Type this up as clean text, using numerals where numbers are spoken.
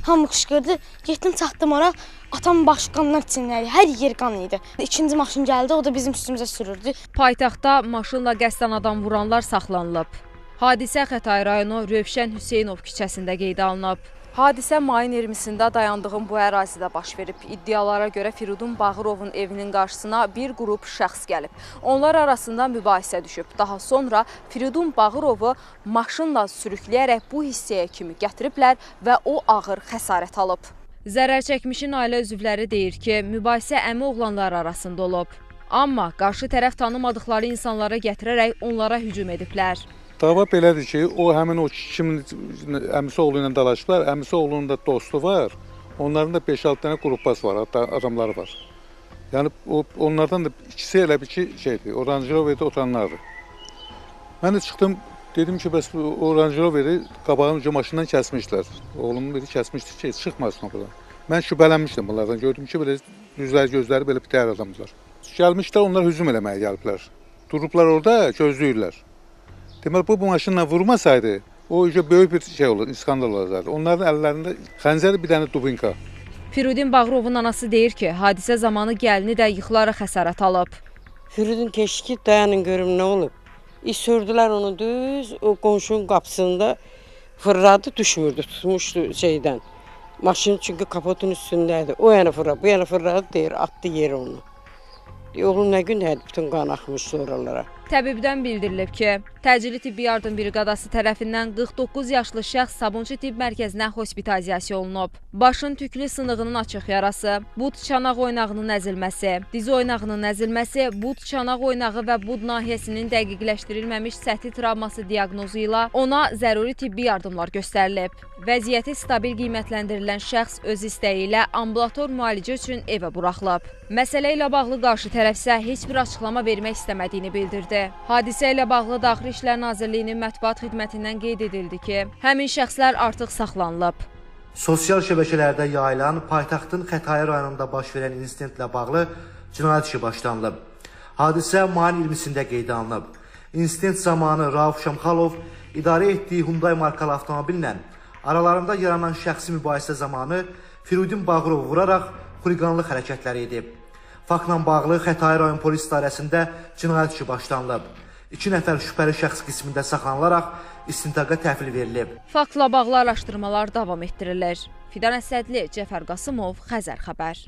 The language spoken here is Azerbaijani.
Hamı qışqırdı. Getdim çatdım ora. Atam başı qanlar içindəydi. Hər yer qan idi. İkinci maşın gəldi, o da bizim üstümüzə sürürdü. Paytaxtda maşınla qəsdən adam vuranlar saxlanılıb. Hadisə Xətai rayonu Rövşən Hüseynov küçəsində qeydə alınıb. Hadisə mayın 20-sində dayandığım bu ərazidə baş verib. İddialara görə Firudun Bağırovun evinin qarşısına bir qrup şəxs gəlib. Onlar arasında mübahisə düşüb. Daha sonra Firudun Bağırovu maşınla sürükləyərək bu hissəyə kimi gətiriblər və o ağır xəsarət alıb. Zərər çəkmişin ailə üzvləri deyir ki, mübahisə əmi oğlanlar arasında olub. Amma qarşı tərəf tanımadıqları insanlara gətirərək onlara hücum ediblər. Dava belədir ki, o həmin o kimin əmisi oğlu ilə dalaşıblar, əmisi oğlunun da dostu var, onların da 5-6 dənə qrupbaz var, hatta adamları var. Yəni onlardan da ikisi elə bir ki şeydir, o Range Rover'də oturanlardır. Mən də çıxdım, dedim ki, bəs o Range Rover'i qabağın maşından kəsmişlər. Oğlumun biri kəsmişdi ki, çıxmasın o buradan. Mən şübhələnmişdim bunlardan, gördüm ki, belə gözləri belə bitər adamlar. Gəlmişlər, onlar hücum eləməyə gəliblər. Durublar orada, gözləyirlər. Deməli, bu maşınla vurmasaydı, o böyük bir şey olur, skandal olacaqdı. Onların əllərində xəncər, bir dənə dubinka. Firudin Bağırovun anası deyir ki, hadisə zamanı gəlini də yıxılaraq xəsarət alıb. Firudin keşki dayanın görüm nə olub. Sürdülər onu düz, o qonşunun qapısında fırladı, düşmürdü, tutmuşdu şeydən. Maşın çünki kapotun üstündəydi. O yana fırladı, bu yana fırladı deyir, attı yeri onu. Oğlum nə gün hədi bütün qan axmışdı oralara. Təbibdən bildirilib ki, təcili tibbi yardım briqadası tərəfindən 49 yaşlı şəxs Sabunçu tibb mərkəzinə hospitalizasiya olunub. Başın tüklü sınığının açıq yarası, bud çanaq oynağının əzilməsi, diz oynağının əzilməsi, bud çanaq oynağı və bud nahiyəsinin dəqiqləşdirilməmiş səthi travması diaqnozu ilə ona zəruri tibbi yardımlar göstərilib. Vəziyyəti stabil qiymətləndirilən şəxs öz istəyi ilə ambulator müalicə üçün evə buraxılıb. Məsələ ilə bağlı qarşı tərəf isə heç bir açıqlama vermək istəmədiyini bildirdi. Hadisə ilə bağlı Daxili İşlər Nazirliyinin mətbuat xidmətindən qeyd edildi ki, həmin şəxslər artıq saxlanılıb. Sosial şəbəkələrdə yayılan paytaxtın Xətai rayonunda baş verən insidentlə bağlı cinayət işi başlanılıb. Hadisə mayın 20-sində qeydə alınıb. İnsident zamanı Rauf Şamxalov idarə etdiyi Hyundai markalı avtomobillə aralarında yaranan şəxsi mübahisə zamanı Firudin Bağırovu vuraraq xuliqanlıq hərəkətləri edib. Faktla bağlı Xətai rayon polis idarəsində cinayət işi başlanılıb. 2 nəfər şübhəli şəxs qismində saxlanılaraq istintaqa təhvil verilib. Faktla bağlı araşdırmalar davam etdirilir. Fidan Əsədli, Cəfər Qasımov, Xəzər xəbər.